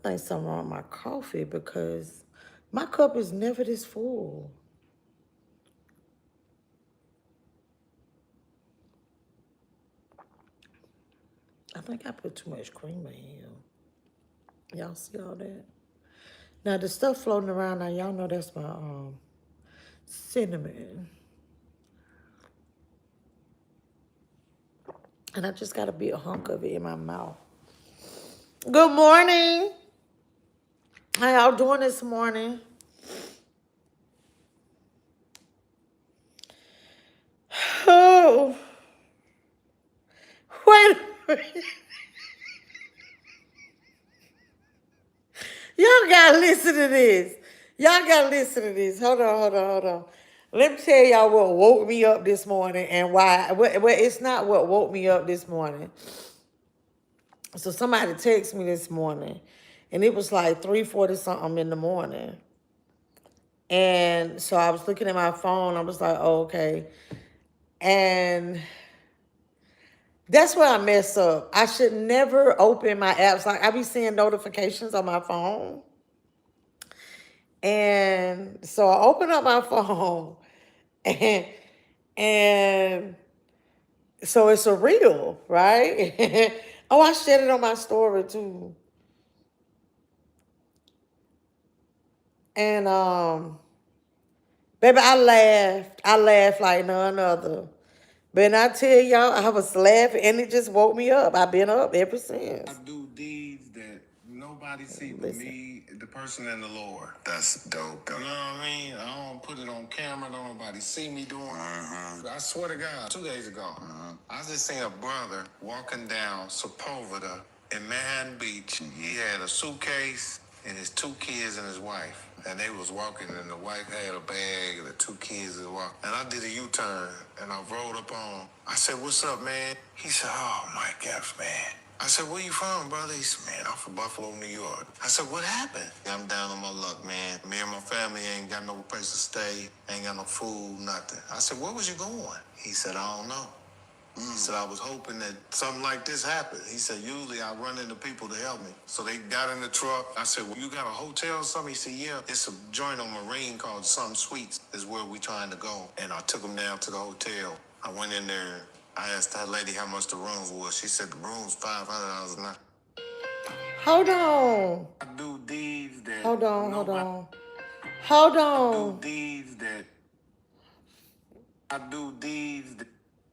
think something wrong with my coffee because my cup is never this full. I think I put too much cream in here. Y'all see all that? Now the stuff floating around now, y'all know that's my cinnamon. And I just got a big hunk of it in my mouth. Good morning. How y'all doing this morning? Oh, wait a minute. Y'all gotta listen to this. Y'all gotta listen to this. Hold on. Let me tell y'all what woke me up this morning and why. Well, it's not what woke me up this morning. So somebody texted me this morning, and it was like 3:40 something in the morning. And so I was looking at my phone. I was like, oh, okay. And that's where I mess up. I should never open my apps. Like I be seeing notifications on my phone. And so I open up my phone and and so it's a reel, right? Oh, I shared it on my story too. And baby, I laughed. I laughed like none other. But I tell y'all, I was laughing and it just woke me up. I've been up ever since. I do deeds that nobody see but Listen. me, the person and the Lord. That's dope. You know what I mean? I don't put it on camera. Don't nobody see me doing it. I swear to God, 2 days ago, I just seen a brother walking down Sepulveda in Manhattan Beach. He had a suitcase and his 2 kids and his wife. And they was walking, and the wife had a bag, and the 2 kids was walking. And I did a U-turn, and I rolled up on him. I said, "What's up, man?" He said, "Oh, Mike Epps, man." I said, "Where you from, brother?" He said, "Man, I'm from Buffalo, New York." I said, "What happened?" "I'm down on my luck, man. Me and my family ain't got no place to stay, ain't got no food, nothing." I said, "Where was you going?" He said, "I don't know." He said, "I was hoping that something like this happened." He said, "Usually I run into people to help me." So they got in the truck. I said, "Well, you got a hotel or something?" He said, "Yeah, it's a joint on Marine called Some Suites is where we trying to go." And I took him down to the hotel. I went in there. I asked that lady how much the rooms was. She said the rooms $500 a night. Hold on. I do deeds that Hold on. I do deeds that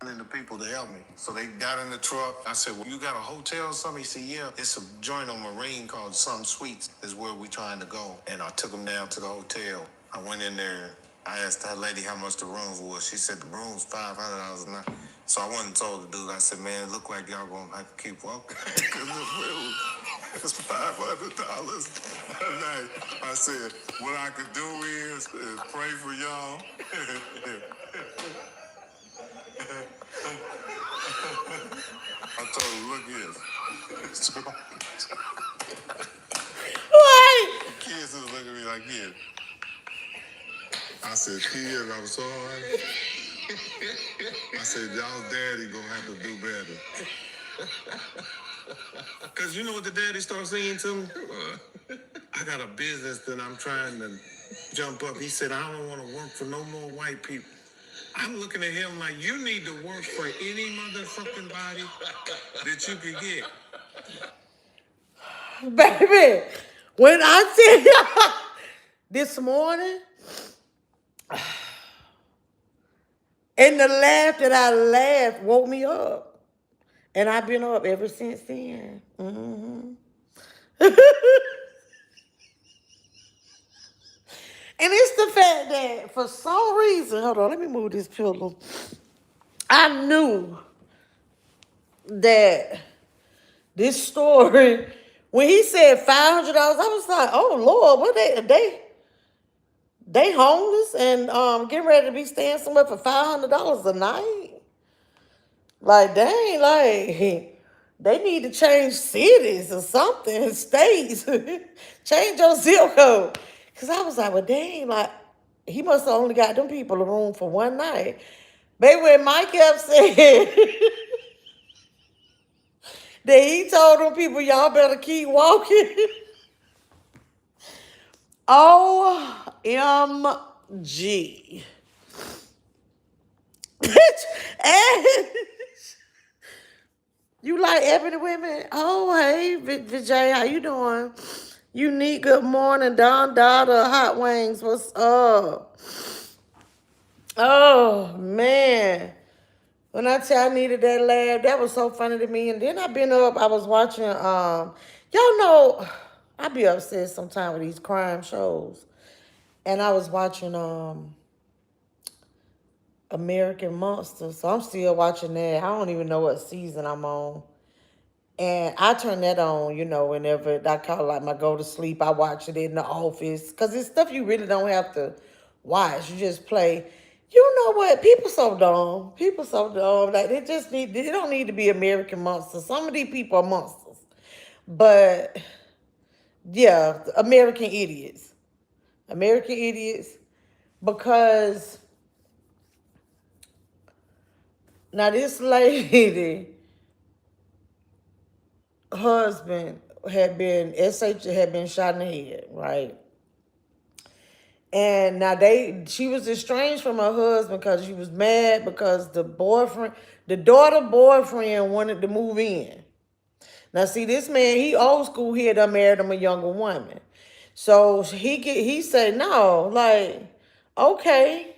and the people to help me. So they got in the truck. I said, "Well, you got a hotel or something?" He said, "Yeah, it's a joint on Marine called Some Suites is where we trying to go." And I took him down to the hotel. I went in there. I asked that lady how much the rooms was. She said the rooms $500 a night. So I went and told the dude, I said, "Man, it look like y'all gonna have to keep walking." Because it's $500 a night. I said, "What I could do is pray for y'all." I told him, "Look here." What? Kids was looking at me like, "Yeah." I said, "Kids, I'm sorry." I said, "Y'all daddy gonna have to do better." Because you know what the daddy started saying to me? "I got a business that I'm trying to jump up." He said, "I don't want to work for no more white people." I'm looking at him like, you need to work for any motherfucking body that you can get. Baby, when I tell y'all this morning, and the laugh that I laughed woke me up. And I've been up ever since then. And it's the fact that for some reason, hold on, let me move this pillow. I knew that this story, when he said $500, I was like, oh Lord, what they homeless and getting ready to be staying somewhere for $500 a night? Like, dang, like they need to change cities or something, states. Change your zip code. Cause I was like, well, dang, like he must have only got them people a room for one night. Baby, when Mike kept saying that he told them people, y'all better keep walking. OMG. And you like ebony women? Oh, hey, Vijay, how you doing? Unique, good morning. Don Daughter, Hot Wings, what's up? Oh, man. When I tell I needed that laugh, that was so funny to me. And then I been up, I was watching, y'all know, I be upset sometimes with these crime shows. And I was watching American Monster. So I'm still watching that. I don't even know what season I'm on. And I turn that on, whenever I call it like my go to sleep. I watch it in the office. Because it's stuff you really don't have to watch. You just play. You know what? People so dumb. People so dumb. Like they don't need to be American monsters. Some of these people are monsters. But yeah, American idiots. American idiots. Because now this lady husband had been shot in the head, right? And now she was estranged from her husband because she was mad because the daughter boyfriend wanted to move in. Now see, this man, he old school, he had done married him a younger woman. So he said, no, like, okay.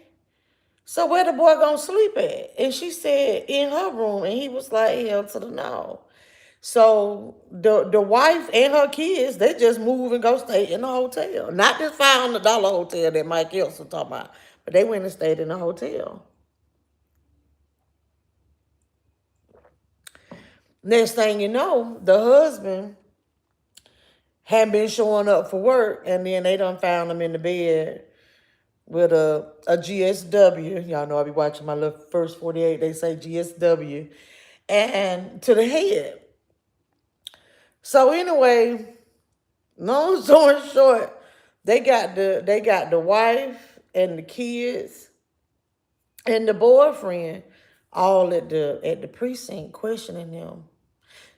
So where the boy gonna sleep at? And she said in her room, and he was like, hell to the no. So the wife and her kids, they just move and go stay in the hotel. Not this $500 hotel that Mike Else was talking about, but they went and stayed in the hotel. Next thing you know, the husband hadn't been showing up for work, and then they done found him in the bed with a GSW. Y'all know I be watching my little first 48. They say GSW, and to the head. So anyway, long story short, they got the wife and the kids and the boyfriend all at the precinct questioning them.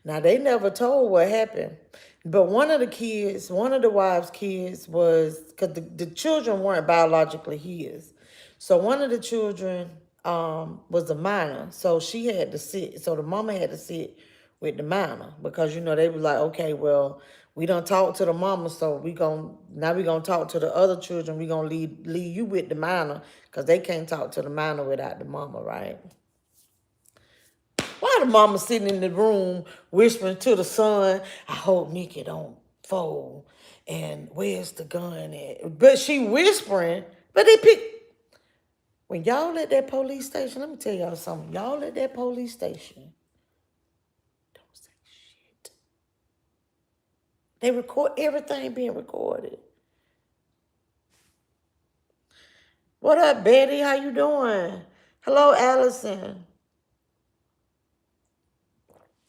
Now they never told what happened, but one of the wife's kids was because the children weren't biologically his, so one of the children was a minor, so she had to sit. So the mama had to sit with the minor because they was like, okay, well, we don't talk to the mama, so we gonna talk to the other children. We gonna leave you with the minor because they can't talk to the minor without the mama, right? Why the mama sitting in the room whispering to the son, I hope Nikki don't fold. And where's the gun at? But she whispering, but they pick. When y'all at that police station, let me tell y'all something. Y'all at that police station, don't say shit. They record everything being recorded. What up, Betty? How you doing? Hello, Allison.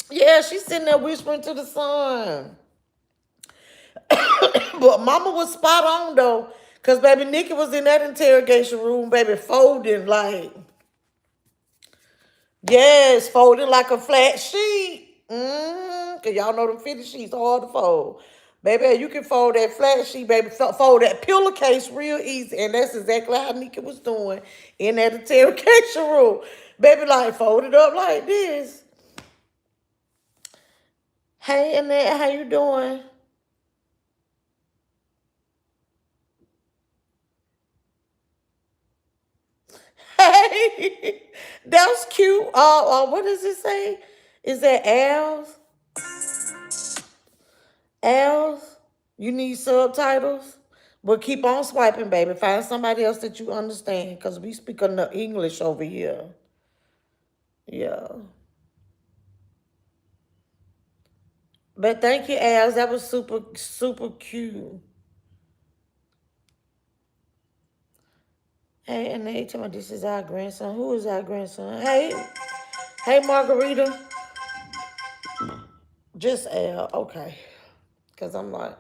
Yeah, she's sitting there whispering to the son. But mama was spot on though. Cause baby Nikki was in that interrogation room, baby, folding like, yes, folding like a flat sheet. Cause y'all know them 50 sheets hard to fold. Baby, you can fold that flat sheet, baby. Fold that pillowcase real easy. And that's exactly how Nikki was doing in that interrogation room. Baby, like, fold it up like this. Hey, Annette, how you doing? Hey, that was cute. What does it say? Is that Al's? Al's? You need subtitles? Well, keep on swiping, baby. Find somebody else that you understand, because we speak enough English over here. Yeah. But thank you, Al's. That was super, super cute. Hey, and they tell me this is our grandson. Who is our grandson? Hey, Margarita. Just Al. Okay. Because I'm like,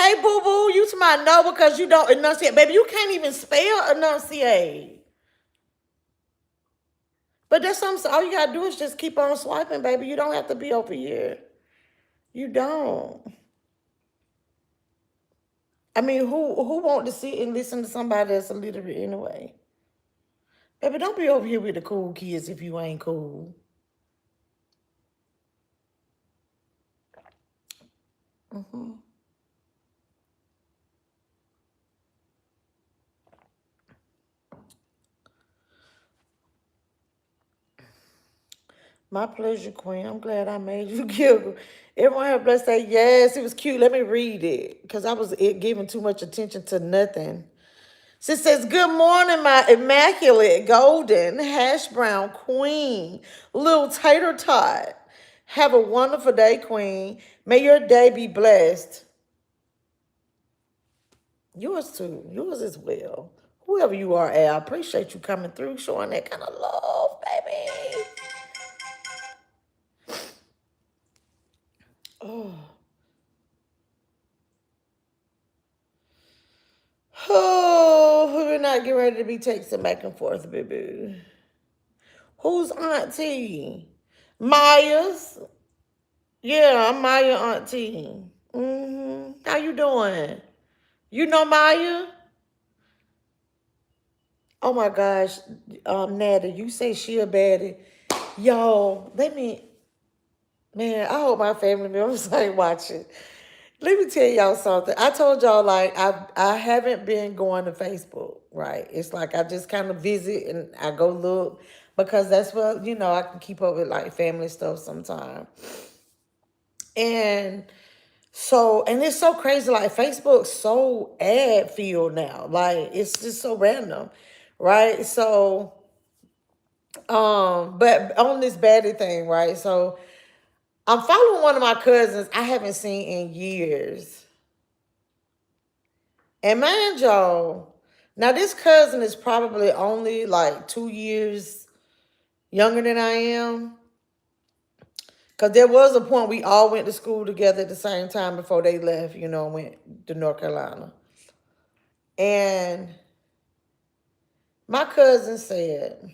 Hey, boo boo, you to my no because you don't enunciate. Baby, you can't even spell enunciate. But that's something, all you gotta do is just keep on swiping, baby. You don't have to be over here. You don't. I mean, who want to sit and listen to somebody that's illiterate anyway? Baby, don't be over here with the cool kids if you ain't cool. Mm-hmm. My pleasure, Queen. I'm glad I made you giggle. Everyone have blessed say, yes, it was cute. Let me read it. Because I was giving too much attention to nothing. She says, good morning, my immaculate golden hash brown queen, little tater tot. Have a wonderful day, queen. May your day be blessed. Yours too. Yours as well. Whoever you are, Al, I appreciate you coming through, showing that kind of love, baby. Oh. Oh, we're not getting ready to be texting back and forth, baby. Who's auntie? Maya's. Yeah, I'm Maya auntie. How you doing? You know Maya? Oh my gosh, Nada, you say she a baddie. Yo, man, I hope my family members ain't watching. Let me tell y'all something. I told y'all like I haven't been going to Facebook, right? It's like I just kind of visit and I go look because that's what I can keep up with like family stuff sometimes. And so, and it's so crazy, like Facebook's so ad filled now. Like it's just so random, right? So, but on this baddie thing, right? So I'm following one of my cousins I haven't seen in years. And mind y'all, now this cousin is probably only like 2 years younger than I am. Cause there was a point we all went to school together at the same time before they left, went to North Carolina. And my cousin said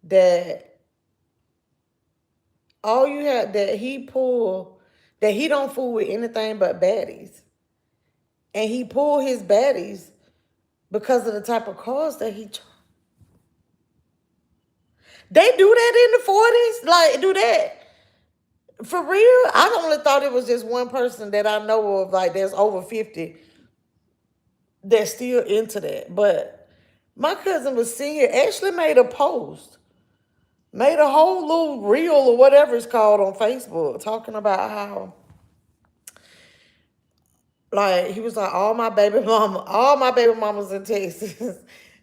that all you had that he don't fool with anything but baddies. And he pulled his baddies because of the type of cars that they do that in the 40s? Like, do that? For real? I only thought it was just one person that I know of, like, that's over 50 that's still into that. But my cousin was sitting here, actually made a post, made a whole little reel or whatever it's called on Facebook, talking about how, like, he was like, all my baby mamas in Texas.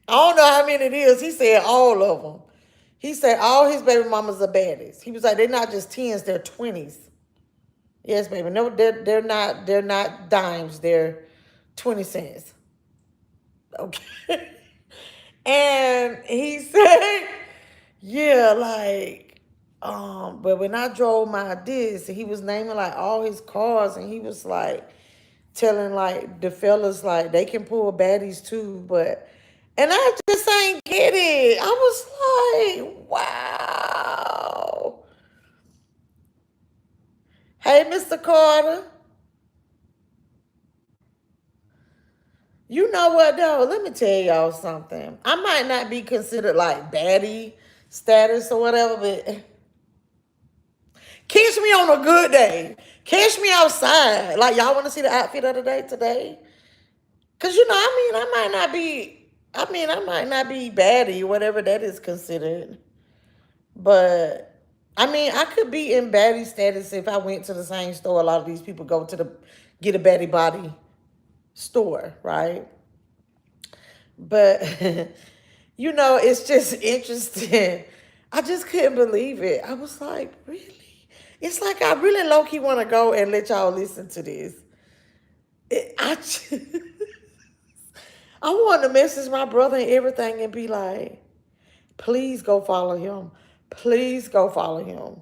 I don't know how many it is. He said all of them. He said all his baby mamas are baddies. He was like, they're not just tens, they're 20s. Yes, baby. No, they're not dimes, they're 20 cents. Okay. And he said, yeah, like, but when I drove my disc, he was naming like all his cars, and he was like telling like the fellas like they can pull baddies too, and I just ain't get it. I was like, wow. Hey, Mr. Carter. You know what though? Let me tell y'all something. I might not be considered like baddie status or whatever, but catch me on a good day. Catch me outside. Like y'all want to see the outfit of the day today? Cause I might not be baddie, whatever that is considered. But I could be in baddie status if I went to the same store a lot of these people go to the get a baddie body store, right? But it's just interesting. I just couldn't believe it. I was like, really? It's like I really low key want to go and let y'all listen to this. I want to message my brother and everything and be like, please go follow him. Please go follow him.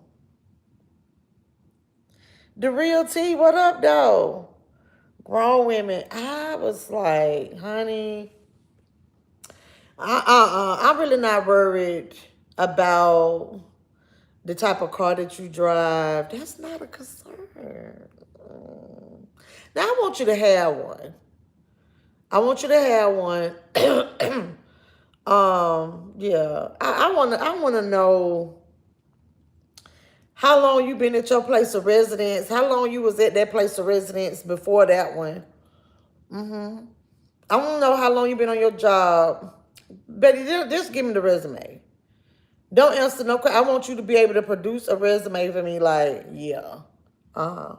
The real tea, what up, though? Grown women. I was like, honey, I'm really not worried about the type of car that you drive. That's not a concern. Now, I want you to have one. I want you to have one. Yeah. I wanna know how long you been at your place of residence, how long you was at that place of residence before that one. I wanna know how long you been on your job. Betty, just give me the resume. Don't answer no question. I want you to be able to produce a resume for me, like, yeah. Uh-huh.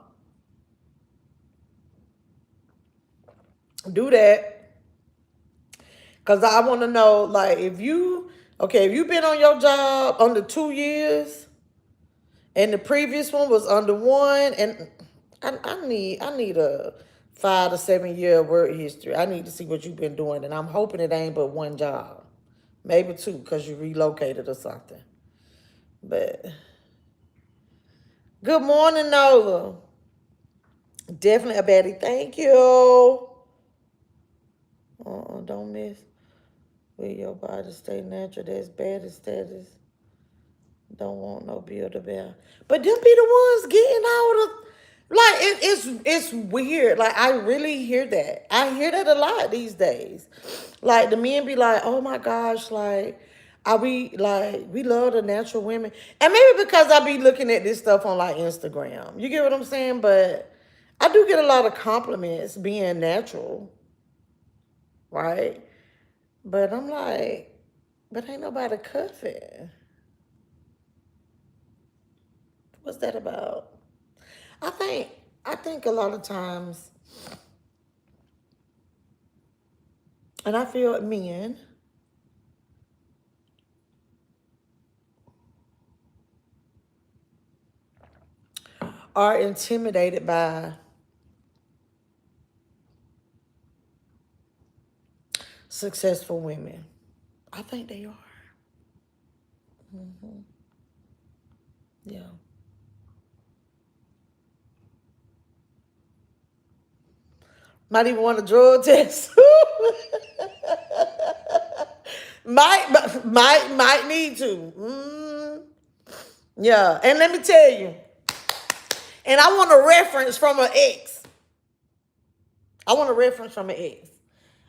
Do that. Cause I wanna know, like, if you been on your job under 2 years and the previous one was under one, and I need a 5 to 7 year work history. I need to see what you've been doing, and I'm hoping it ain't but one job, maybe two, cause you relocated or something. But good morning, Nola. Definitely a baddie. Thank you. Don't miss. Will your body stay natural? That's bad status. Don't want no builder bear. But them be the ones getting all the like it's weird. Like I really hear that. I hear that a lot these days. Like the men be like, oh my gosh, like we love the natural women. And maybe because I be looking at this stuff on like Instagram. You get what I'm saying? But I do get a lot of compliments being natural, right? But I'm like, but ain't nobody cuffing. What's that about? I think I think a lot of times, and I feel men are intimidated by successful women. I think they are. Yeah. Might even want a drug test. might need to. Yeah. And let me tell you, and I want a reference from an ex. I want a reference from an ex.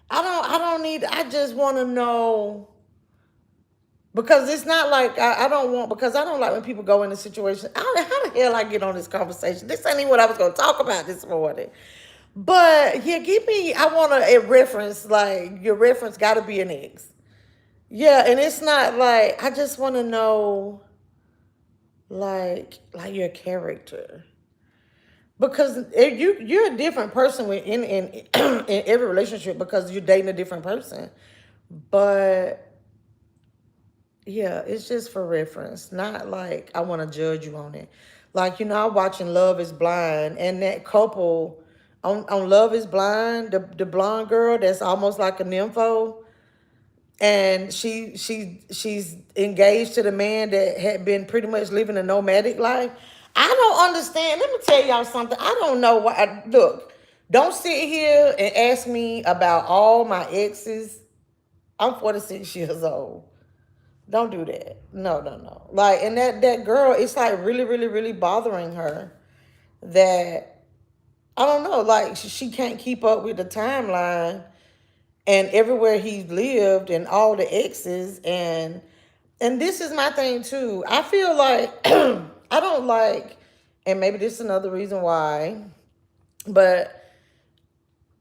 I don't need, I just want to know, because it's not like I don't want, because I don't like when people go into situations. I don't know how the hell I get on this conversation. This ain't even what I was going to talk about this morning. But yeah, give me, I want a reference, like your reference got to be an ex. Yeah, and it's not like, I just want to know like your character. Because if you're a different person in every relationship because you're dating a different person. But yeah, it's just for reference, not like I want to judge you on it. Like, I'm watching Love is Blind, and that couple on Love is Blind, the blonde girl that's almost like a nympho, and she's engaged to the man that had been pretty much living a nomadic life. I don't understand. Let me tell y'all something. I don't know why. Look, don't sit here and ask me about all my exes. I'm 46 years old. Don't do that. No, no, no. Like, and that girl, it's like really, really, really bothering her that I don't know. Like, she can't keep up with the timeline and everywhere he's lived and all the exes, and this is my thing too. I feel like I don't like, and maybe this is another reason why, but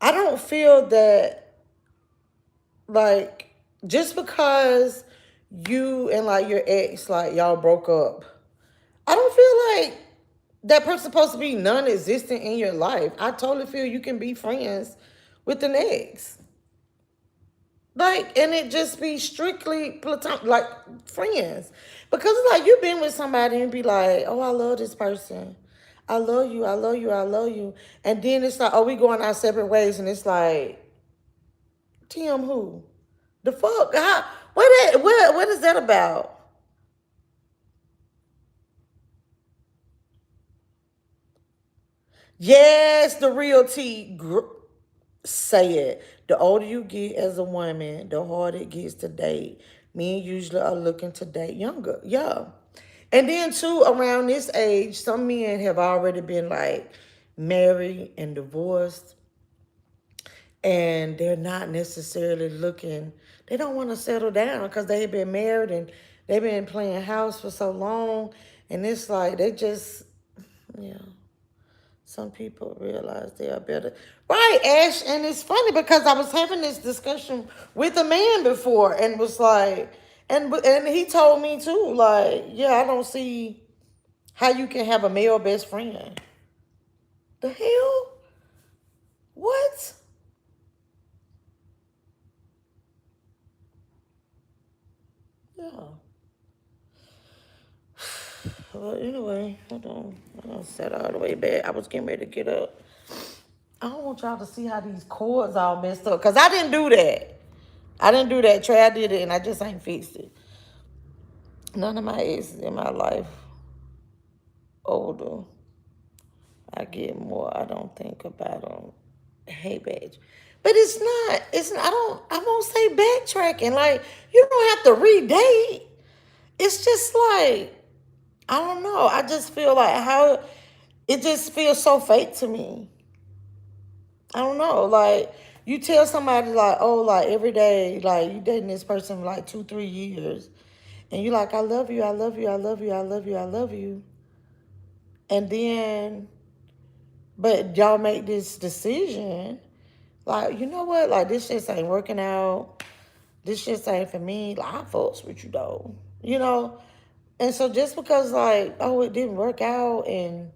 I don't feel that, like, just because you and like your ex, like y'all broke up, I don't feel like that person's supposed to be non-existent in your life. I totally feel you can be friends with an ex. Like, and it just be strictly platonic, like friends. Because it's like you've been with somebody and be like, oh, I love this person. I love you, I love you, I love you. And then it's like, oh, we going our separate ways. And it's like, Tim, who? The fuck? How, what is that about? Yes, the real tea. Say it. The older you get as a woman, the harder it gets to date. Men usually are looking to date younger. Yeah. And then too, around this age, some men have already been like married and divorced, and they're not necessarily looking, they don't want to settle down because they've been married and they've been playing house for so long. And it's like they just, yeah. Some people realize they are better. Right, Ash. And it's funny because I was having this discussion with a man before and was like, and he told me too, like, yeah, I don't see how you can have a male best friend. The hell? What? Yeah. Well, anyway, hold on. I don't set all the way back. I was getting ready to get up. I don't want y'all to see how these cords all messed up. Because I didn't do that. I didn't do that. Trey, I did it and I just ain't fixed it. None of my exes in my life older. I get more. I don't think about them. Hey, bitch. But it's not. It's not. I won't say backtracking. Like you don't have to redate. It's just like I don't know. I just feel like how it just feels so fake to me. I don't know. Like you tell somebody like, oh, like every day, like you dating this person for like 2, 3 years, and you like, I love you, I love you, I love you, I love you, I love you, and then, but y'all make this decision, like you know what, like this just ain't working out. This just ain't for me. Like I fucks with you though, you know. And so just because like, oh, it didn't work out and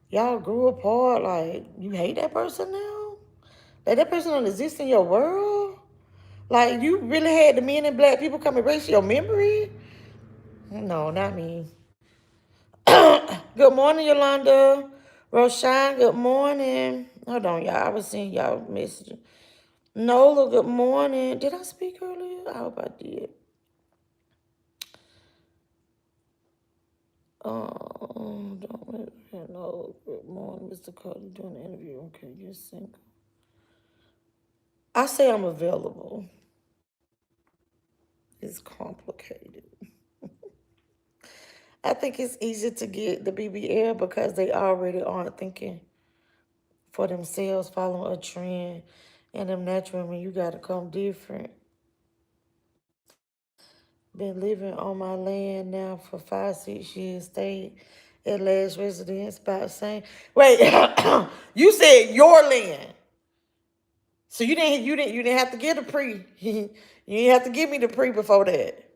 y'all grew apart, like you hate that person now. Like that person don't exist in your world. Like you really had the men and black people come erase your memory? No, not me. Good morning, Yolanda. Roshan, good morning. Hold on, y'all. I was seeing y'all messaging. Nola, good morning. Did I speak earlier? I hope I did. Don't know. Good morning, Mr. Carter. Doing the interview. Okay, you're single. I say I'm available. It's complicated. I think it's easy to get the BBL because they already aren't thinking for themselves, following a trend, and them natural when you gotta come different. Been living on my land now for 5, 6 years. Stayed at last residence about the same. Wait, you said your land, so you didn't have to get a pre. You didn't have to give me the pre before that.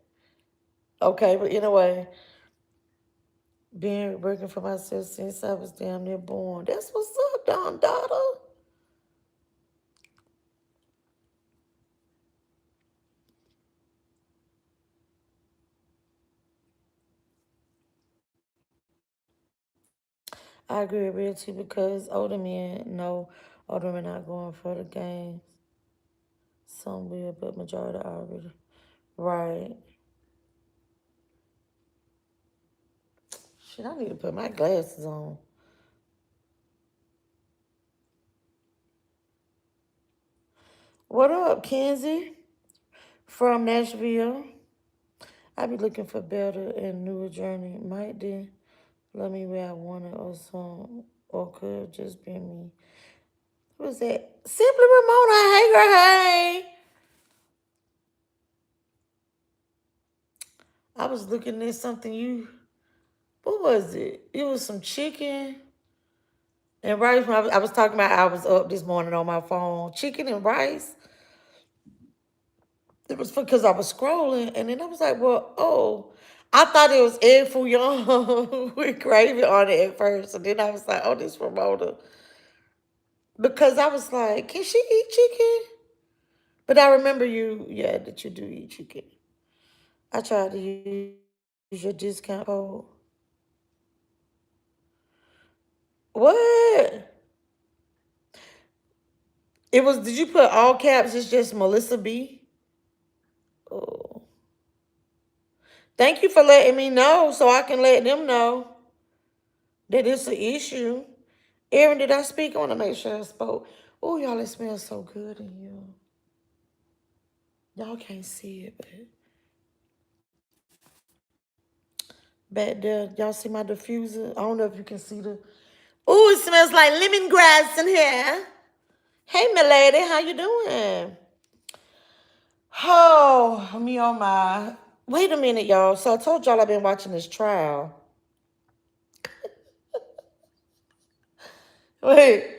Okay, but anyway, been working for myself since I was damn near born. That's what's up, Don Daughter. I agree with realty because older men know older men not going for the games. Some will, but majority already. Right. Shit, I need to put my glasses on. What up, Kenzie? From Nashville. I be looking for better and newer journey. Might then love me where I wanted or some or could just be me. What was that? Simply Ramona. Hey girl, hey. I was looking at something what was it? It was some chicken and rice. When I was talking about I was up this morning on my phone. Chicken and rice. It was because I was scrolling, and then I was like, well, oh, I thought it was egg foo young with gravy on it at first. And then I was like, oh, this Ramona. Because I was like, can she eat chicken? But I remember yeah, that you do eat chicken. I tried to use your discount code. What? Did you put all caps? It's just MeLissaB? Oh. Thank you for letting me know so I can let them know that it's an issue. Erin, did I speak? I want to make sure I spoke. Oh, y'all, it smells so good in here. Y'all can't see it, but back there, y'all see my diffuser? I don't know if you can see the. Oh, it smells like lemongrass in here. Hey, my lady, how you doing? Oh, me on my. Wait a minute, y'all. So I told y'all I've been watching this trial. Wait.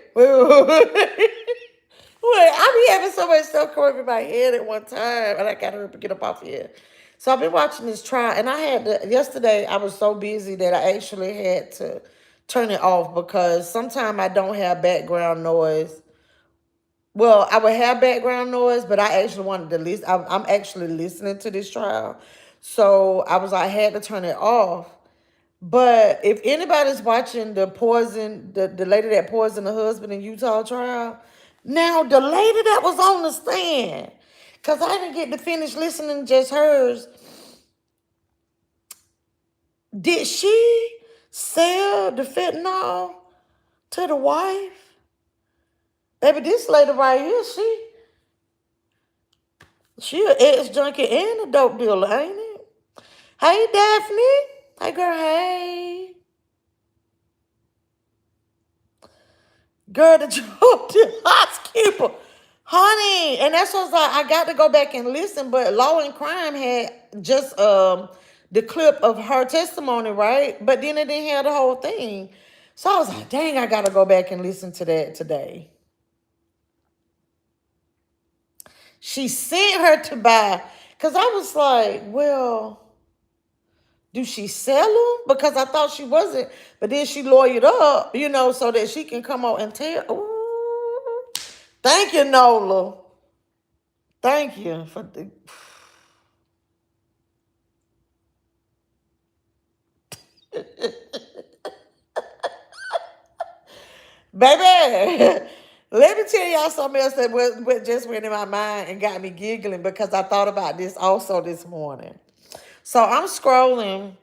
Wait, I be having so much stuff come over my head at one time, and I gotta get up off here. So I've been watching this trial, and I had to, yesterday I was so busy that I actually had to turn it off because sometimes I don't have background noise. Well, I would have background noise, but I actually wanted to listen. I'm actually listening to this trial. So I was like, I had to turn it off. But if anybody's watching the lady that poisoned the husband in Utah trial, now the lady that was on the stand, because I didn't get to finish listening to just hers, did she sell the fentanyl to the wife? Baby, this lady right here, she an ex-junkie and a dope dealer, ain't it? Hey, Daphne. Hey, girl, hey. Girl, the joke to housekeeper. Honey. And that's what's like, I got to go back and listen, but Law and Crime had just the clip of her testimony, right? But then it didn't have the whole thing. So I was like, dang, I gotta go back and listen to that today. She sent her to buy, because I was like, well, do she sell them? Because I thought she wasn't. But then she lawyered up, so that she can come out and tell. Ooh. Thank you, Nola. Thank you for the. Baby, let me tell y'all something else that just went in my mind and got me giggling because I thought about this also this morning. So I'm scrolling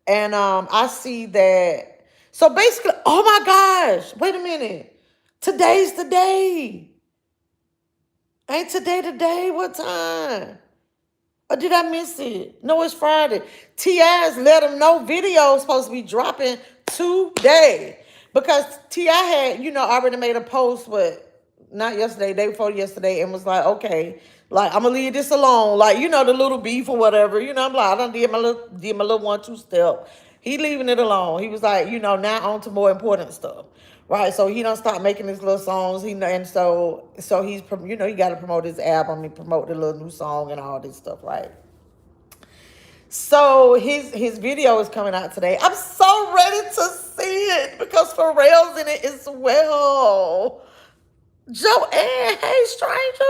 and I see that. So basically, oh my gosh, wait a minute. Today's the day. Ain't today the day? What time? Or did I miss it? No, it's Friday. T.I.'s let them know video's supposed to be dropping today. Because T.I. had, already made a post, but not yesterday, day before yesterday, and was like, okay, like, I'm going to leave this alone. Like, the little beef or whatever. I'm like, I done did my little 1-2 step. He leaving it alone. He was like, now on to more important stuff. Right, so he don't stop making his little songs. So he's he got to promote his album and promote the little new song and all this stuff, right? So his video is coming out today. I'm so ready to see it because Pharrell's in it as well. Joanne, hey stranger.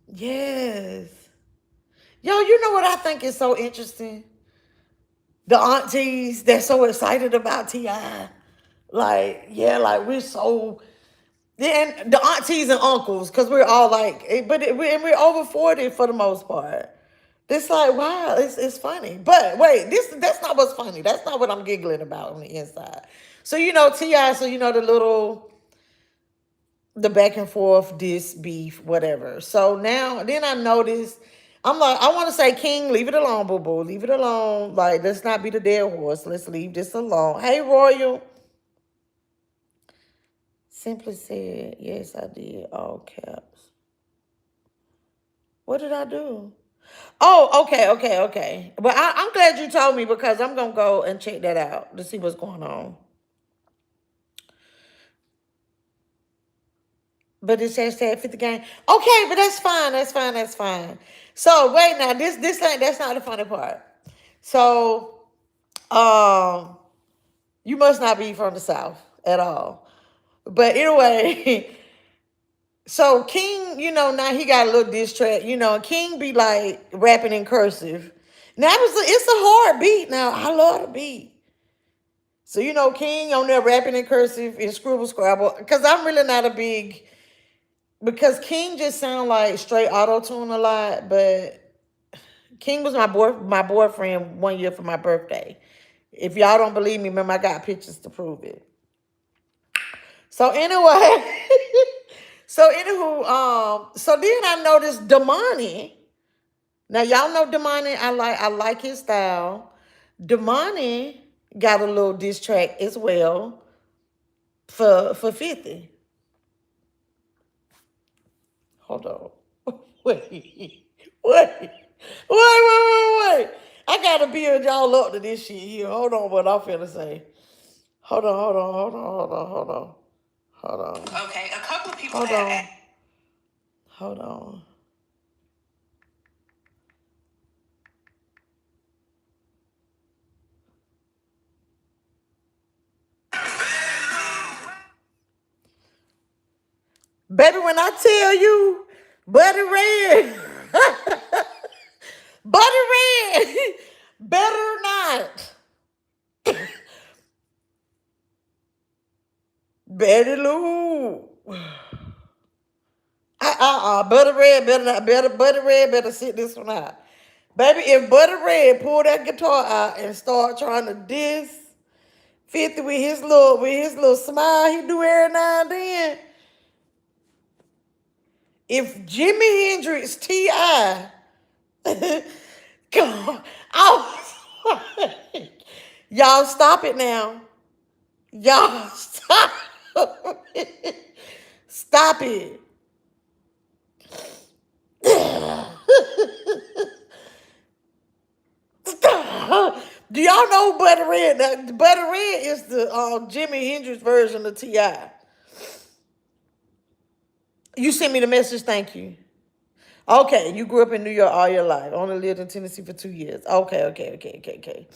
Yes. Yo, you know what I think is so interesting? The aunties, they're so excited about T.I. Like, yeah, like we're so. And the aunties and uncles, because we're all like, we're over 40 for the most part. It's like, wow, it's funny. But wait, that's not what's funny. That's not what I'm giggling about on the inside. So, T.I., so, the back and forth, this beef, whatever. So then I noticed, I'm like, I want to say, King, leave it alone, boo-boo. Leave it alone. Like, let's not be the dead horse. Let's leave this alone. Hey, Royal. Simply said, yes, I did. All caps. What did I do? Oh, okay. But I'm glad you told me because I'm going to go and check that out to see what's going on. But it's hashtag 50 game. Okay, but that's fine. So, wait now. That's not the funny part. So, you must not be from the South at all. But anyway, so King, now he got a little diss track, King be like rapping in cursive. Now it's a hard beat. Now I love the beat. So King on there rapping in cursive and scribble scrabble. Because I'm really not a big, because King just sound like straight auto tune a lot. But King was my boyfriend 1 year for my birthday. If y'all don't believe me, remember I got pictures to prove it. So anyway, so then I noticed Damani. Now y'all know Damani. I like his style. Damani got a little diss track as well for 50. Hold on. Wait. Wait. I gotta build y'all up to this shit here. Hold on, what I'm finna say. Hold on. Okay, a couple of people Hold have. on. Hold on. Baby, when I tell you, Buddy Red, Buddy Red, better not. Betty Lou. Buddy Red better not, Buddy Red better sit this one out. Baby, if Buddy Red pull that guitar out and start trying to diss 50 with his little smile he do every now and then, if Jimi Hendrix T.I. God, y'all stop it now. Y'all stop it. Stop it. Do y'all know Buddy Red? Buddy Red is the Jimi Hendrix version of T.I. You sent me the message, thank you. Okay, you grew up in New York all your life. Only lived in Tennessee for 2 years. Okay.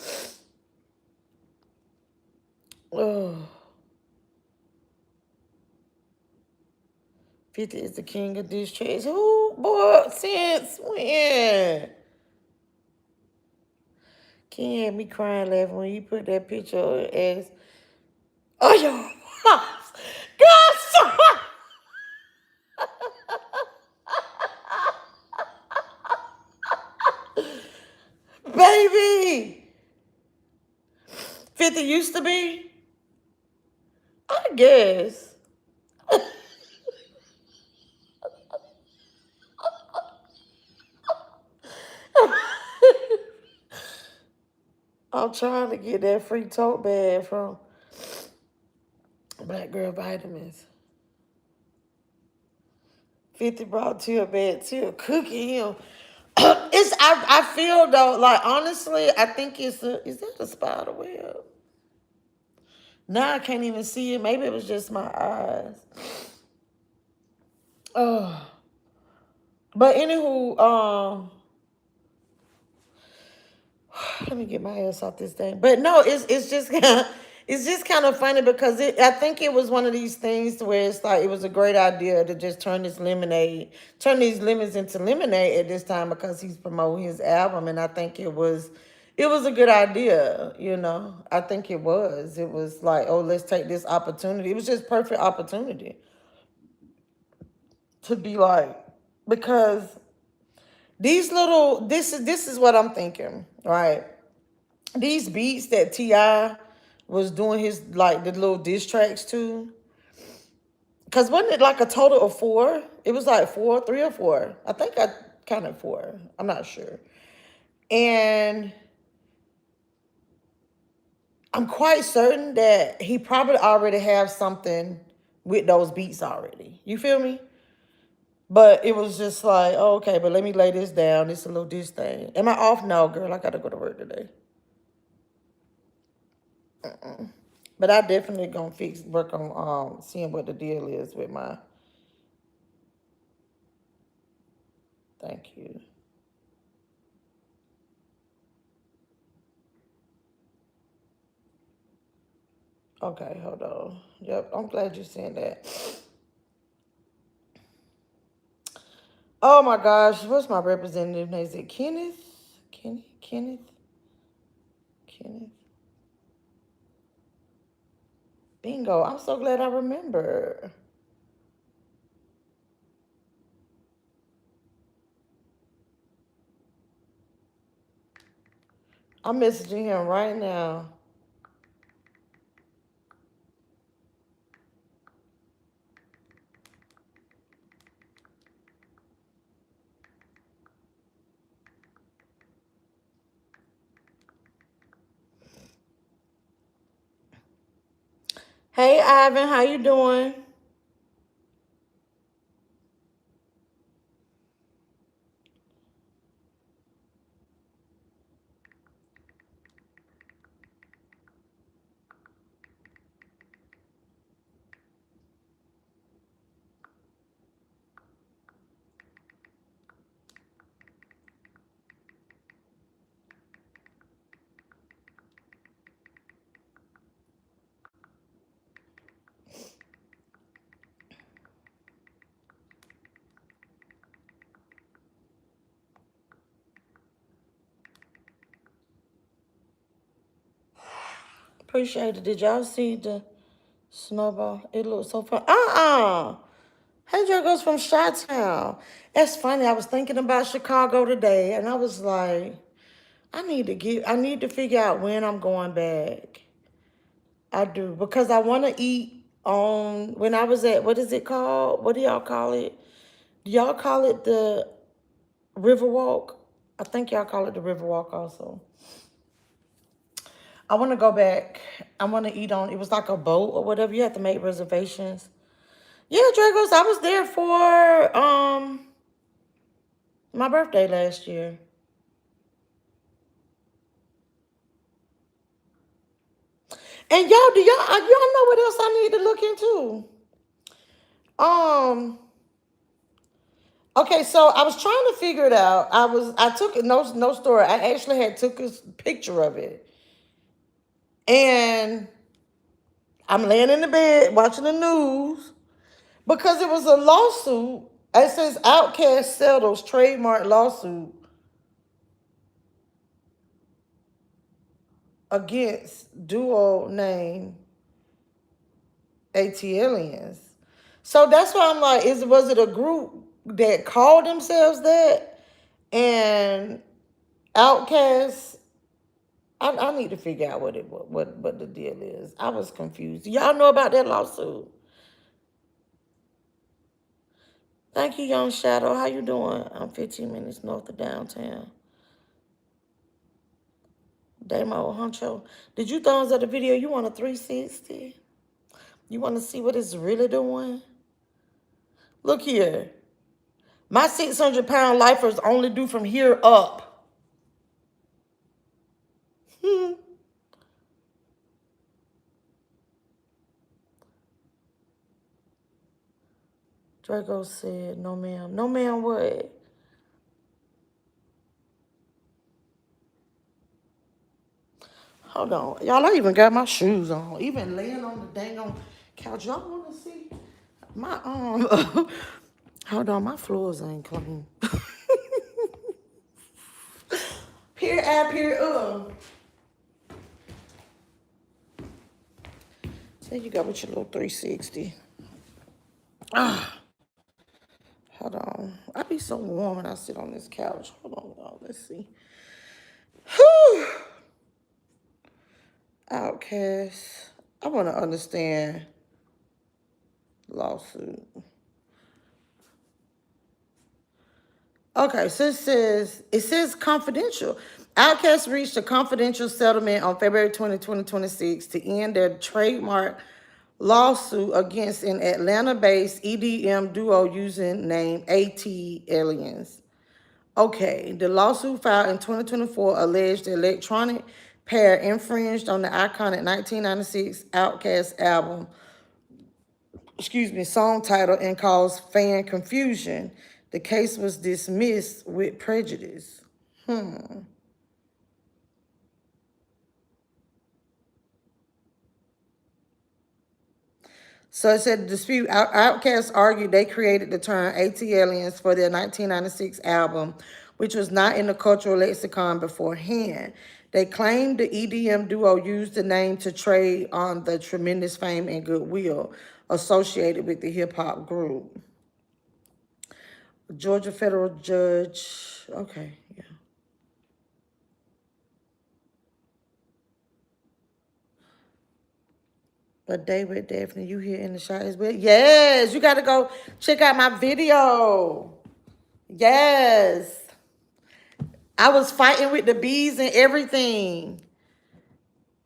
Oh, 50 is the king of these trades. Who, boy, since when? Can't have me crying laughing when you put that picture of your ass. Oh, your pops. God, stop. Baby. 50 used to be? I guess. I'm trying to get that free tote bag from Black Girl Vitamins. 50 brought to a bed to cookie him. I feel though, like honestly, I think is that a spider web? Now I can't even see it. Maybe it was just my eyes. Oh. But anywho, let me get my ass off this thing. But no, it's just it's just kind of funny because I think it was one of these things where it's like it was a great idea to just turn these lemons into lemonade at this time because he's promoting his album, and I think it was a good idea, you know. I think it was. It was like, oh, let's take this opportunity. It was just perfect opportunity to be like, because this is what I'm thinking, right? These beats that T.I. was doing his like the little diss tracks to, because wasn't it like a total of four? It was like four, three or four. I think I counted four. I'm not sure. And I'm quite certain that he probably already have something with those beats already. You feel me? But it was just like, oh, okay, but let me lay this down. It's a little diss thing. Am I off? No, girl. I gotta go to work today. But I definitely gonna work on seeing what the deal is with my. Thank you. Okay, hold on. Yep, I'm glad you said that. Oh my gosh, what's my representative name? Is it Kenneth? Kenneth. Bingo. I'm so glad I remember. I'm messaging him right now. Hey, Ivan, how you doing? Appreciate it. Did y'all see the snowball? It looks so fun. Hey, Drago's from Chi-Town. That's funny. I was thinking about Chicago today, and I was like, I need to figure out when I'm going back. I do, because I want to eat on, when I was at, what is it called? What do y'all call it? Do y'all call it the Riverwalk? I think y'all call it the Riverwalk also. I want to go back. I want to eat on, it was like a boat or whatever. You have to make reservations. Yeah, Dragos, I was there for my birthday last year. And y'all know what else I need to look into? Um, okay, so I was trying to figure it out. I took it, no story. I actually had took a picture of it. And I'm laying in the bed watching the news because it was a lawsuit. It says Outkast settles trademark lawsuit against duo name ATLiens. So that's why I'm like, was it a group that called themselves that? And Outkast, I need to figure out what the deal is. I was confused. Y'all know about that lawsuit? Thank you, Young Shadow. How you doing? I'm 15 minutes north of downtown. Damo Huncho. Did you thumbs up the video? You want a 360? You want to see what it's really doing? Look here. My 600-pound lifers only do from here up. Draco said, no ma'am. No ma'am what? Hold on. Y'all, I even got my shoes on. Even laying on the dang on couch. Y'all want to see my hold on, my floors ain't clean. Peer app here. There you go with your little 360. Hold on. I be so warm when I sit on this couch. Hold on, y'all. Let's see. Whew. Outcast. I want to understand lawsuit. Okay, so it says confidential. Outkast reached a confidential settlement on February 20, 2026 to end their trademark lawsuit against an Atlanta-based EDM duo using name ATLiens. Okay, the lawsuit filed in 2024 alleged the electronic pair infringed on the iconic 1996 Outkast album, song title, and caused fan confusion. The case was dismissed with prejudice. So it said the dispute, Outkast argued they created the term ATLiens for their 1996 album, which was not in the cultural lexicon beforehand. They claimed the EDM duo used the name to trade on the tremendous fame and goodwill associated with the hip-hop group. Georgia federal judge, okay, yeah. But David, Daphne, you here in the shot as well? Yes, you got to go check out my video. Yes. I was fighting with the bees and everything.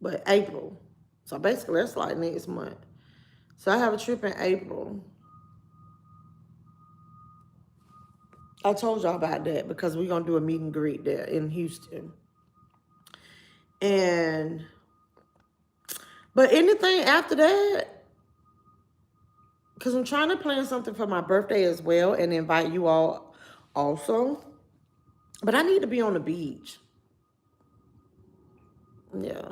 but April. So basically, that's like next month. So I have a trip in April. I told y'all about that because we're going to do a meet and greet there in Houston. But anything after that, because I'm trying to plan something for my birthday as well and invite you all also. But I need to be on the beach. Yeah.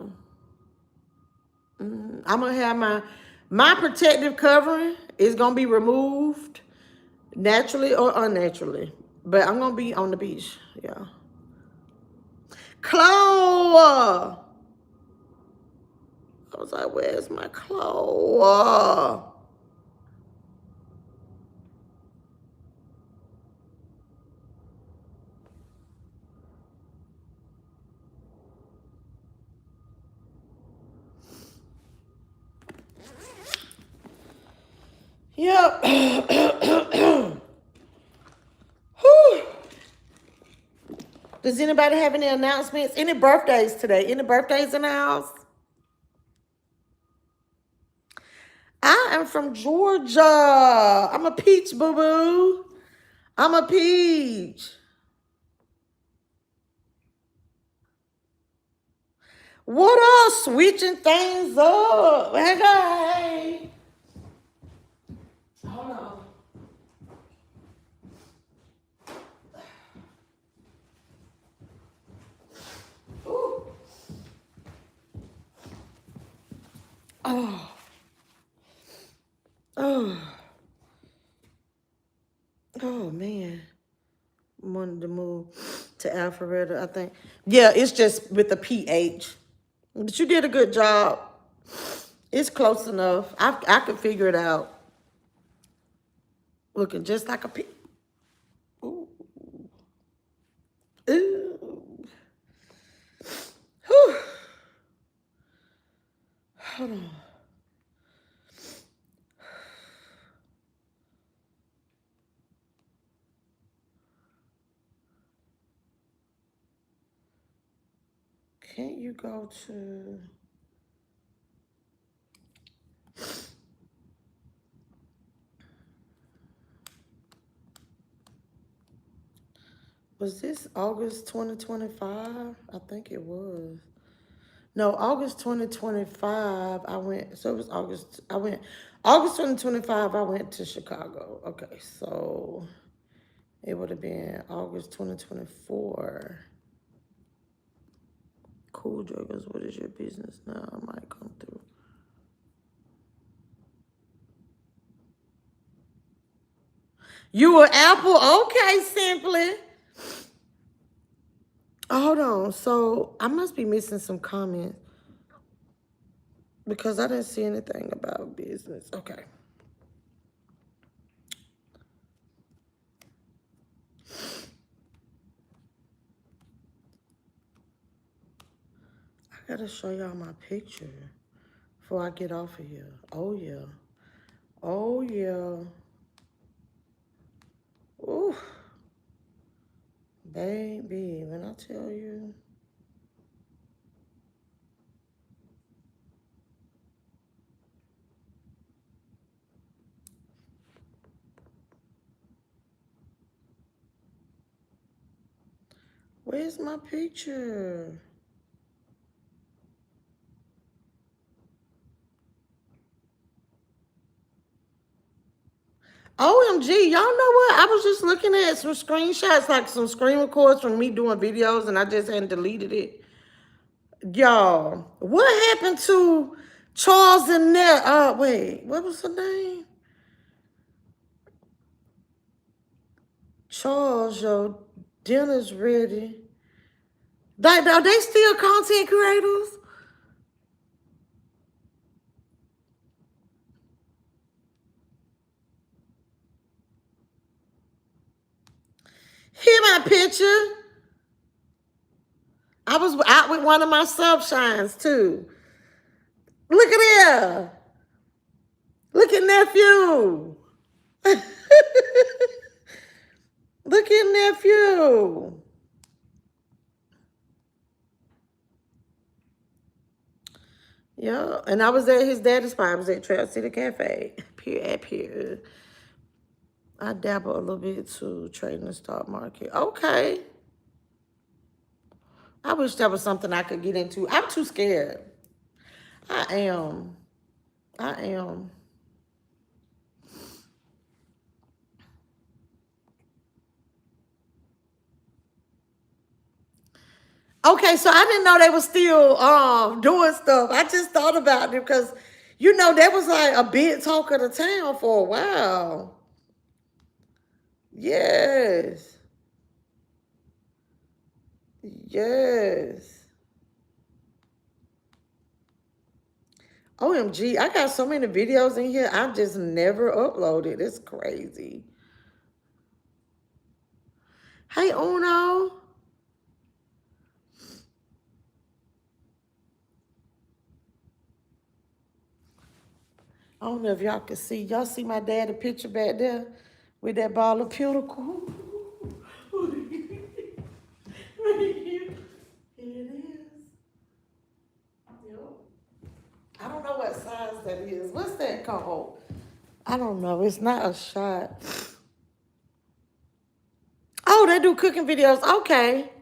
I'm going to have my protective covering is going to be removed naturally or unnaturally. But I'm going to be on the beach. Yeah. Chloe! I was like, where's my Chloe? Yep. Whew. Does anybody have any announcements? Any birthdays today? Any birthdays in the house? I am from Georgia. I'm a peach, boo-boo. I'm a peach. What else? Switching things up. Hey. Hold on. Ooh. Oh. Oh. Oh, man. Wanted to move to Alpharetta, I think. Yeah, it's just with the PH. But you did a good job. It's close enough. I could figure it out. Looking just like a P. Ooh. Ooh. Whew. Hold on. Can't you go to... Was this August 2025? I think it was. No, August 2025, I went, so it was August, August 2025, I went to Chicago. Okay, so it would have been August 2024. Cool Joggers, what is your business now? I might come through. You were Apple? Okay, Simply. Hold on, so I must be missing some comments because I didn't see anything about business. Okay. I gotta show y'all my picture before I get off of here. Oh, yeah. Oh, yeah. Ooh. Baby, when I tell you. Where's my picture? OMG, y'all know what? I was just looking at some screenshots, like some screen records from me doing videos, and I just hadn't deleted it. Y'all, what happened to Charles and Nell? Wait, what was her name? Charles, your dinner's ready. Are they still content creators? Hear my picture. I was out with one of my subshines too. Look at there. Look at nephew. Look at nephew. Yeah, and I was at his daddy's spot. I was at Trail City Cafe. Pier. I dabble a little bit too, trading the stock market. Okay. I wish that was something I could get into. I'm too scared. I am. I am. Okay, so I didn't know they were still doing stuff. I just thought about it because, that was like a big talk of the town for a while. Yes. Yes. OMG, I got so many videos in here I just never uploaded. It's crazy. Hey, Uno. I don't know if y'all can see. Y'all see my daddy picture back there with that ball of pinnacle? Here it is. Yep. I don't know what size that is. What's that called? I don't know. It's not a shot. Oh, they do cooking videos. Okay.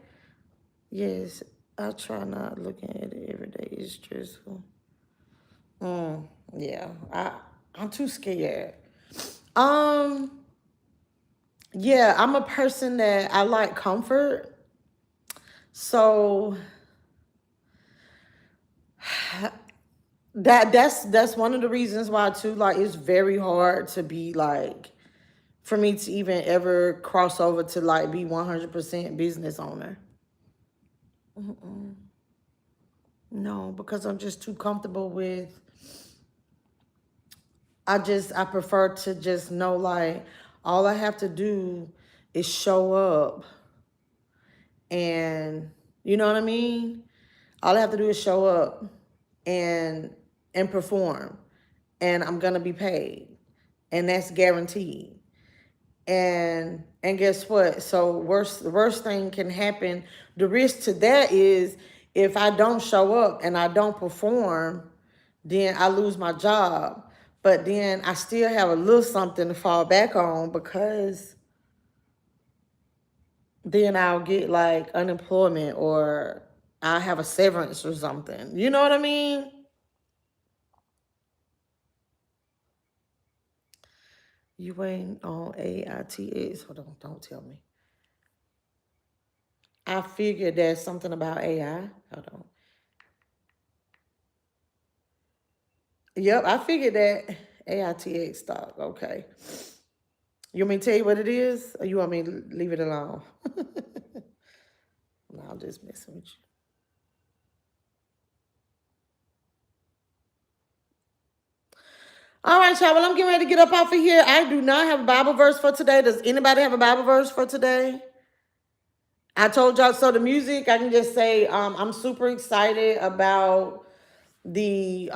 Yes. I try not looking at it every day. It's stressful. Yeah. I'm too scared. Um, yeah, I'm a person that I like comfort. So that's one of the reasons why too, like it's very hard to be like for me to even ever cross over to like be 100% business owner. No, because I'm just too comfortable with I prefer to just know like all I have to do is show up and you know what I mean? All I have to do is show up and perform and I'm gonna be paid. And that's guaranteed. And guess what? So the worst thing can happen. The risk to that is if I don't show up and I don't perform, then I lose my job. But then I still have a little something to fall back on because then I'll get like unemployment or I'll have a severance or something. You know what I mean? You ain't on AITX. Hold on, don't tell me. I figured there's something about AI. Hold on. Yep, I figured that. AITX stock. Okay. You want me to tell you what it is? Or you want me to leave it alone? No, I'll just mess with you. All right, y'all. Well, I'm getting ready to get up off of here. I do not have a Bible verse for today. Does anybody have a Bible verse for today? I told y'all, so the music, I can just say I'm super excited about the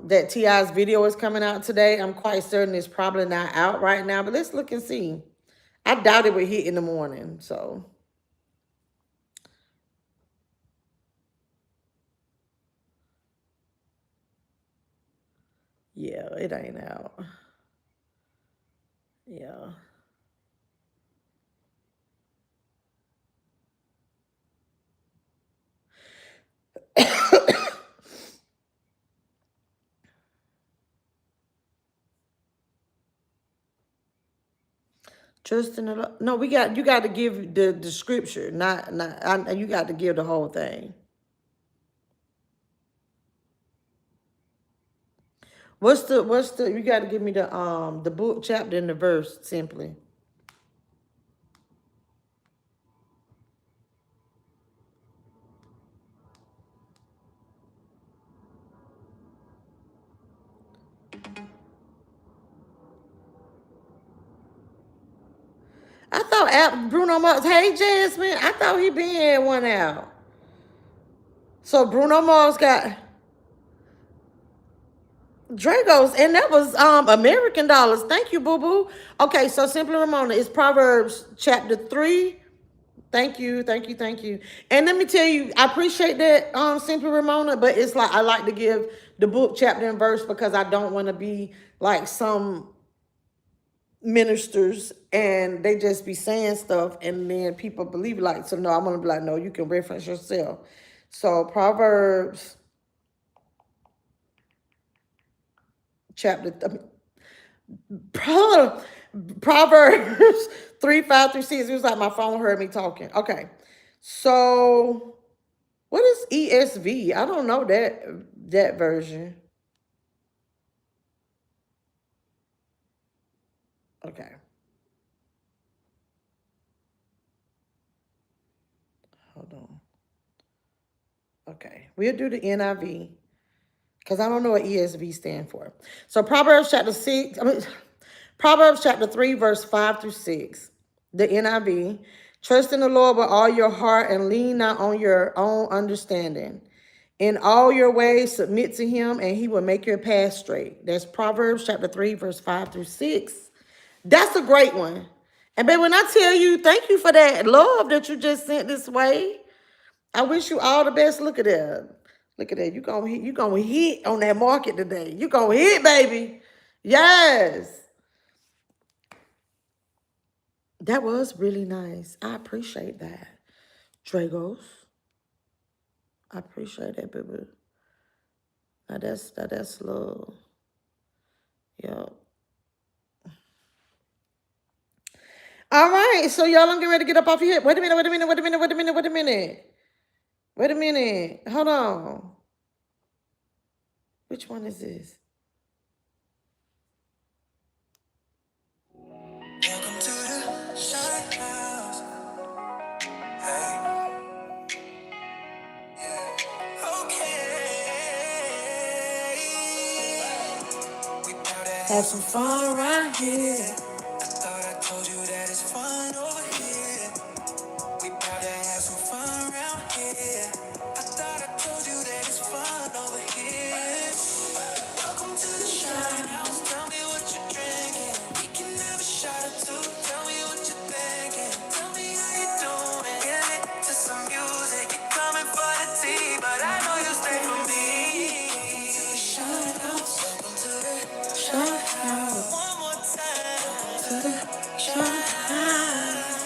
that T.I.'s video is coming out today. I'm quite certain it's probably not out right now, but let's look and see. I doubt it would hit in the morning, so. Yeah, it ain't out. Yeah. Trust in the Lord. No, you got to give the scripture, you got to give the whole thing. You got to give me the book, chapter, and the verse simply. I thought Bruno Mars, hey Jasmine, I thought he been had one out. So Bruno Mars got Dragos, and that was American dollars. Thank you, boo boo. Okay, so simply Ramona, it's Proverbs chapter 3. Thank you, thank you, thank you. And let me tell you, I appreciate that, Simply Ramona, but it's like I like to give the book chapter and verse because I don't want to be like some ministers and they just be saying stuff and then people believe like, so no, I'm gonna be like, no, you can reference yourself. So Proverbs chapter Proverbs 3, 5 through 6. It was like my phone heard me talking. Okay. So what is ESV? I don't know that version. Okay. Hold on. Okay. We'll do the NIV because I don't know what ESV stand for. So Proverbs chapter 3, verse 5 through 6. The NIV. Trust in the Lord with all your heart and lean not on your own understanding. In all your ways, submit to him, and he will make your path straight. That's Proverbs chapter 3, verse 5 through 6. That's a great one. And babe, when I tell you, thank you for that love that you just sent this way. I wish you all the best. Look at that. Look at that. You gonna hit on that market today. You gonna hit, baby. Yes. That was really nice. I appreciate that. Dragos. I appreciate that, baby. That's love. Yeah. All right, so y'all, I'm getting ready to get up off here. Wait a minute. Wait a minute. Hold on. Which one is this? Welcome to the Shine House. Hey. Yeah. Okay. We about to have some fun right here. I thought I told you that it's fun over here. We about to have some fun around here. I thought I told you that it's fun over here. Welcome to the Shine House. Tell me what you're drinking. We can have a shot or two. Tell me what you're thinking. Tell me how you doing. Get lit to some music. You're coming for the tea, but I know you stay for me. To the Shine House. Welcome to the Shine House. One more time. Welcome to the Shine House.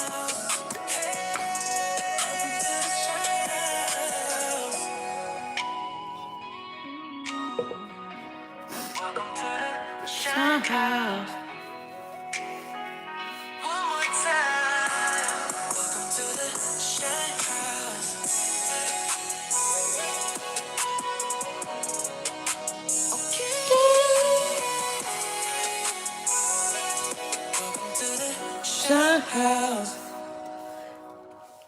Welcome to the Shine House. One more time. Welcome to the Shine House. Okay. Welcome to the Shine House.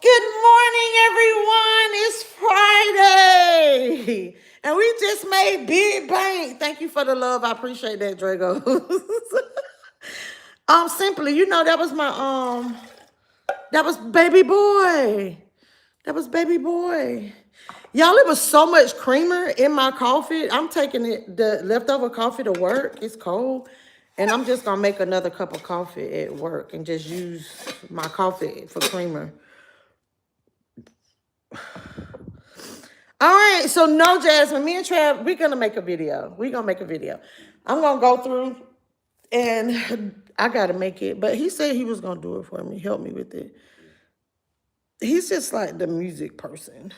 Good morning, everyone. It's Friday. And we just made big bank. Thank you for the love. I appreciate that, Drago. Simply, that was that was baby boy. That was baby boy. Y'all, it was so much creamer in my coffee. I'm taking the leftover coffee to work. It's cold. And I'm just going to make another cup of coffee at work and just use my coffee for creamer. All right, so no, Jasmine, me and Trav, we're going to make a video. I'm going to go through and I got to make it. But he said he was going to do it for me, help me with it. He's just like the music person.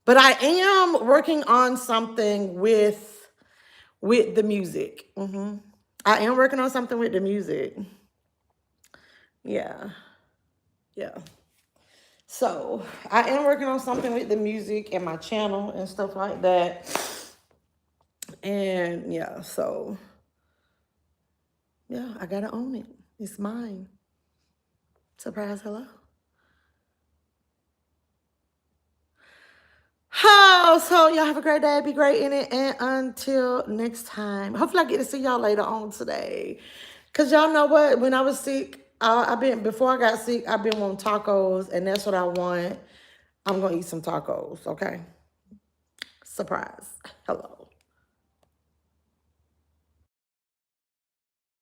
But I am working on something with the music. I am working on something with the music. Yeah. So I am working on something with the music and my channel and stuff like that. And yeah, so yeah, I gotta own it. It's mine. Surprise, hello. Oh, so y'all have a great day. Be great in it. And until next time, hopefully I get to see y'all later on today. Because y'all know what? When I was sick, before I got sick, I've been wanting tacos. And that's what I want. I'm going to eat some tacos, okay? Surprise. Hello.